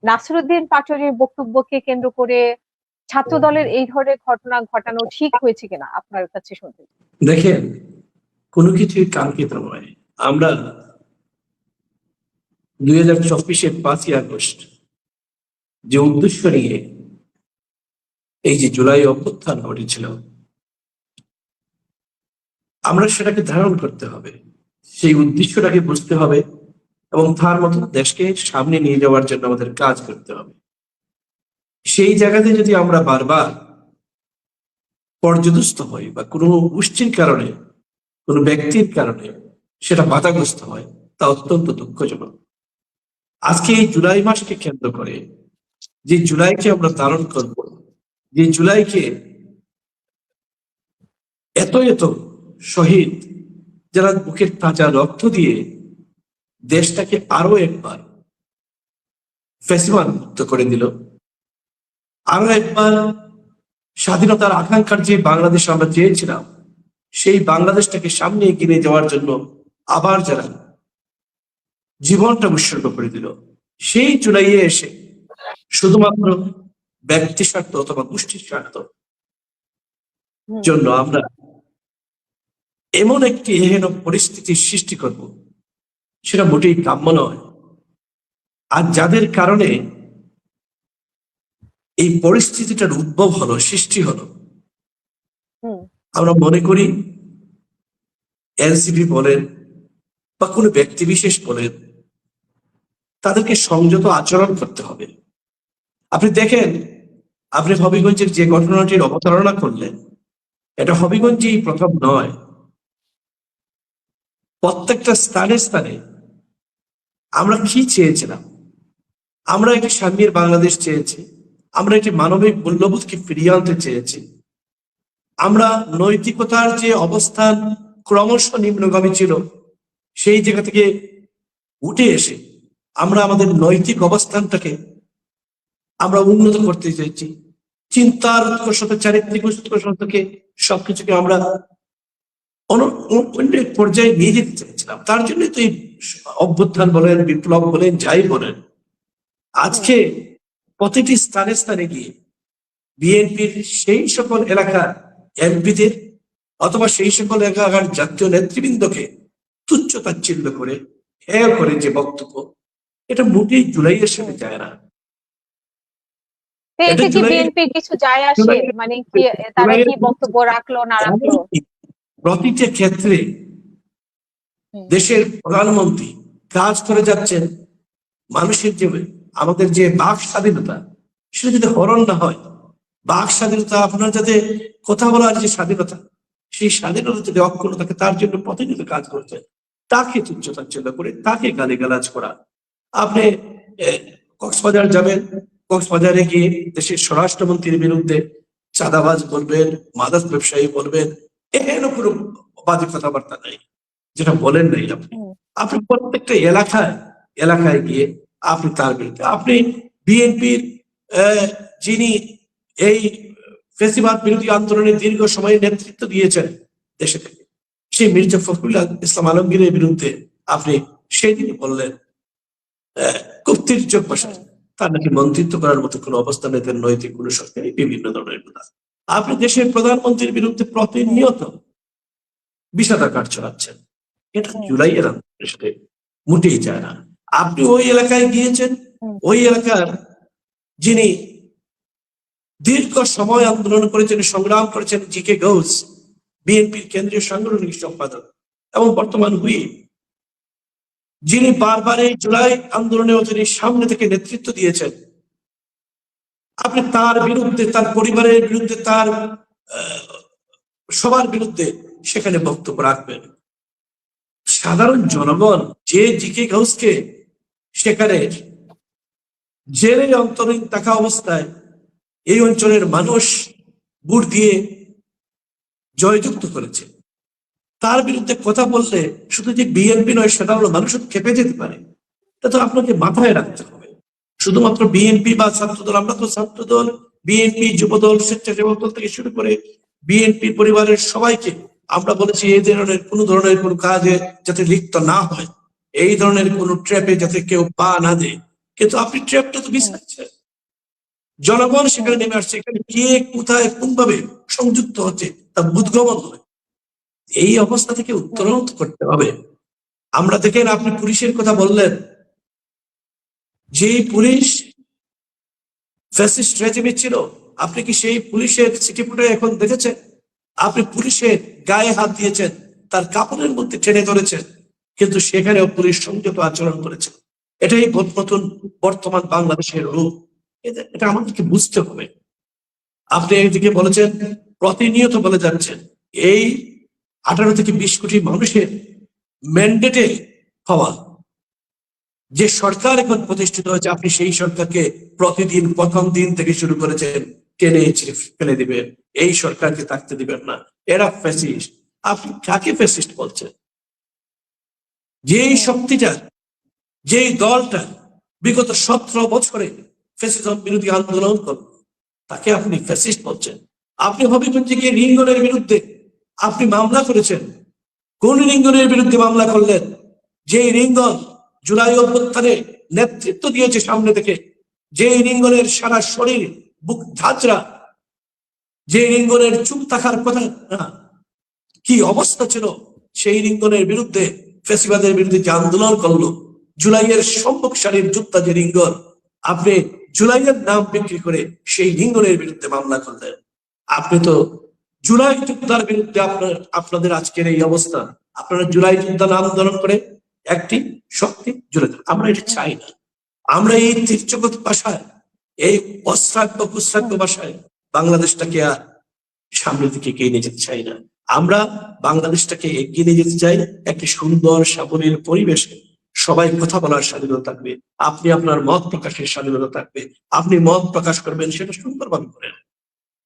নাসিরউদ্দিন পাটোয়ারির বক্তব্যকে কেন্দ্র করে ছাত্র দলের এই ধরনের ঘটনা ঘটানো ঠিক হয়েছে কিনা আপনার কাছে শুনতে। দেখেন, কোনো কিছুই কাঙ্ক্ষিত নয়। আমরা 2024-এর 5ই আগস্ট যে উদ্দেশ্য নিয়ে এই যে জুলাই অভ্যুত্থান ঘটেছিল, আমরা সেটাকে ধারণ করতে হবে, সেই উদ্দেশ্যটাকে বুঝতে হবে এবং তার মতো দেশকে সামনে নিয়ে যাওয়ার জন্য আমাদের কাজ করতে হবে। সেই জায়গাতে যদি আমরা বারবার পর্যদস্ত হই বা কোনো গোষ্ঠীর কারণে, কোনো ব্যক্তির কারণে সেটা বাধাগ্রস্ত হয়, তা অত্যন্ত দুঃখজনক। আজকে এই জুলাই মাসকে কেন্দ্র করে, যে জুলাইকে আমরা ধারণ করব, যে জুলাইকে এত এত শহীদ যারা বুকের তাজা রক্ত দিয়ে দেশটাকে আরো একবার ফ্যাসিবাদ মুক্ত করে দিল, আরো একবার স্বাধীনতার আকাঙ্ক্ষার যে বাংলাদেশ আমরা চেয়েছিলাম, সেই বাংলাদেশটাকে সামনে এগিয়ে নিয়ে যাওয়ার জন্য আবার যারা জীবনটা উৎসর্গ করে দিল, সেই জুলাইয়ে এসে শুধুমাত্র ব্যক্তি স্বার্থ অথবা গোষ্ঠীর স্বার্থ জন্য আমরা এমন একটি এহেন পরিস্থিতির সৃষ্টি করব, সেটা মোটেই কাম্য নয়। আর যাদের কারণে এই পরিস্থিতিটার উদ্ভব হলো, সৃষ্টি হলো, আমরা মনে করি এনসিপি বলেন বা কোনো ব্যক্তি বিশেষ বলেন, তাদেরকে সংযত আচরণ করতে হবে। আপনি দেখেন, আপনি হবিগঞ্জের যে ঘটনাটির অবতারণা করলেন, এটা হবিগঞ্জেই প্রথম নয়। প্রত্যেকটা স্থানে স্থানে আমরা কি চেয়েছিলাম? আমরা একটি স্বাধীন বাংলাদেশ চেয়েছি, আমরা একটি মানবিক মূল্যবোধকে ফিরিয়ে আনতে চেয়েছি, আমরা নৈতিকতার যে অবস্থান ক্রমশ নিম্নগামী ছিল, সেই জায়গা থেকে উঠে এসে আমরা আমাদের নৈতিক অবস্থানটাকে আমরা উন্নত করতে চাইছি। চিন্তার উৎকর্ষতা, চারিত্রিক উৎকর্ষতাকে, সবকিছুকে আমরা অন্য এক পর্যায়ে নিয়ে যেতে চাইছিলাম। তার জন্য তো এই অভ্যুত্থান বলেন, বিপ্লব বলেন, যাই বলেন, আজকে প্রতিটি স্থানে স্থানে গিয়ে বিএনপির সেই সকল এলাকার এমপিদের অথবা সেই সকল এলাকার জাতীয় নেতৃবৃন্দকে তুচ্ছ তাচ্ছিল্য করে, হেয় করে যে বক্তব্য, এটা মোটেই জুলাইয়ের সাথে যায় না। বিএনপি কিছু যায় আসে মানে কি, তারা কি বক্তব্য রাখলো না রাখলো? প্রতিটা ক্ষেত্রে দেশের প্রধানমন্ত্রী কাজ করে যাচ্ছেন, মানুষের যে আমাদের যে বাক স্বাধীনতা, সেটা যদি হরণ না হয়, বাক স্বাধীনতা, আপনার যাতে কথা বলার যে স্বাধীনতা, সেই স্বাধীনতা যদি অক্ষুণ্ণ থাকে, তার জন্য প্রতিনিয়ত কাজ করছেন, তাকে তুচ্ছ তাচ্ছিল্য করে, তাকে গালিগালাজ করা। আপনি কক্সবাজার যাবেন, কক্সবাজারে গিয়ে দেশের স্বরাষ্ট্রমন্ত্রীর বিরুদ্ধে চাঁদাবাজ বলবেন, মাদক ব্যবসায়ী বলবেন, এহেন কোনো বাজে কথাবার্তা নাই যেটা বলেন নাই আপনি। আপনি প্রত্যেকটা এলাকায় এলাকায় গিয়ে আপনি তার বিরুদ্ধে, আপনি বিএনপির যিনি এই ফ্যাসিবাদ বিরোধী আন্দোলনে দীর্ঘ সময় নেতৃত্ব দিয়েছেন দেশে থেকে, সেই মির্জা ফখরুল ইসলাম আলমগীরের বিরুদ্ধে আপনি সেদিনই বললেন খুব তির্যক ভাষায় তার নাকি মন্ত্রিত্ব করার মতো কোনো অবস্থা নেই, নৈতিক কোনো সরকারি বিভিন্ন ধরনের কথা। আপনি দেশের প্রধানমন্ত্রীর বিরুদ্ধে প্রতিনিয়ত বিষাদাকার চালাচ্ছেন, এটা জুলাইয়ের আন্দোলনের সাথে মোটেই যায় না। আপনি ওই এলাকায় গিয়েছেন, ওই এলাকার যিনি দীর্ঘ সময় আন্দোলন করেছেন, সংগ্রাম করেছেন, জি.কে. ঘোষ, বিএনপির কেন্দ্রীয় সাংগঠনিক সম্পাদক এবং বর্তমান হুইপ, যিনি বারবার এই জুলাই আন্দোলনের তিনি সামনে থেকে নেতৃত্ব দিয়েছেন, আপনি তার বিরুদ্ধে, তার পরিবারের বিরুদ্ধে, তার সবার বিরুদ্ধে সেখানে বক্তব্য রাখবেন। সাধারণ জনগণ যে জি.কে. ঘোষকে সেখানে জেলে অন্তরীণ থাকা অবস্থায় এই অঞ্চলের মানুষ ভোট দিয়ে জয়যুক্ত করেছে, তার বিরুদ্ধে কথা বললে শুধু যে বিএনপি নয়, সেটা হলো মানুষ খেপে যেতে পারে। তা তো আপনাকে মাথায় রাখতে হবে। শুধুমাত্র বিএনপি বা ছাত্রদল, আমরা তো ছাত্রদল, বিএনপি, যুবদল, স্বেচ্ছাসেবক দল থেকে শুরু করে বিএনপি পরিবারের সবাইকে আমরা বলেছি এই ধরনের কোনো ধরনের কোনো কাজে যাতে লিপ্ত না হয়, এই ধরনের কোনো ট্র্যাপে যাতে কেউ পা না দেয়, কিন্তু আপনি ট্র্যাপটা তো বিছাচ্ছেন। জনগণ সেখানে নেমে আসছে, এখানে কে কোথায় কোনভাবে সংযুক্ত হচ্ছে তা বুদগমন হয়। এই অবস্থা থেকে উত্তরণ করতে হবে। আমরা দেখেন, আপনি পুলিশের কথা বললেন, যে পুলিশ ফ্যাসিস্ট রেজিমে ছিল, আপনি কি সেই পুলিশের সিটি ফুটে এখন দেখেছেন? আপনি পুলিশের গায়ে হাত দিয়েছেন, তার কাপড়ের মধ্যে টেনে ধরেছেন, কিন্তু সেখানেও পুলিশ সংযত আচরণ করেছে। এটাই নতুন বর্তমান বাংলাদেশের রূপ। এটা আমাদেরকে বুঝতে হবে। আপনি একদিকে বলেছেন, প্রতিনিয়ত বলে যাচ্ছেন, এই 18 থেকে 20 কোটি মানুষের ম্যান্ডেটে হওয়া যে সরকার এখন প্রতিষ্ঠিত হয়েছে, আপনি সেই সরকারকে প্রতিদিন প্রথম দিন থেকে শুরু করেছেন টেনে ফেলে দিবেন, এই সরকারকে থাকতে দিবেন না, এরা ফ্যাসিস্ট। আপনি কাকে ফ্যাসিস্ট বলছেন? যেই শক্তিটা, যেই দলটা বিগত 17 বছরে ফ্যাসিজম বিরোধী আন্দোলন করল, তাকে আপনি ফ্যাসিস্ট বলছেন? আপনি হবিগঞ্জে গিয়ে রিঙ্গনের বিরুদ্ধে আপনি মামলা করেছেন। কোন রিঙ্গনের বিরুদ্ধে মামলা করলেন? যে রিঙ্গন জুলাই অভ্যুত্থানে নেতৃত্ব দিয়েছে সামনে থেকে, যে রিঙ্গনের সারা শরীর বুক ঝাঁঝরা, যে রিঙ্গনের চুপ থাকার কথা না, কি অবস্থা ছিল, সেই রিঙ্গনের বিরুদ্ধে, ফ্যাসিবাদের বিরুদ্ধে যে আন্দোলন করলো, জুলাইয়ের সম্মুখ সারির যোদ্ধা যে রিঙ্গন, আপনি জুলাইয়ের নাম বিক্রি করে সেই রিঙ্গনের বিরুদ্ধে মামলা করলেন। আপনি তো জুলাই যোদ্ধার বিরুদ্ধে আপনাদের আজকের এই অবস্থা। আপনারা জুলাই যোদ্ধা নাম আন্দোলন করে একটি শক্তি জুড়ে দেন। আমরা এটা চাই না। আমরা এই তীর্যগত ভাষায়, এই অশ্রাব্য কুশ্রাব্য ভাষায় বাংলাদেশটাকে আর সামনের দিকে এগিয়ে নিয়ে যেতে চাই না। আমরা বাংলাদেশটাকে এগিয়ে নিয়ে যেতে চাই একটি সুন্দর সাবলীল পরিবেশে। সবাই কথা বলার স্বাধীনতা থাকবে, আপনি আপনার মত প্রকাশের স্বাধীনতা থাকবে, আপনি মত প্রকাশ করবেন, সেটা সুন্দরভাবে করেন।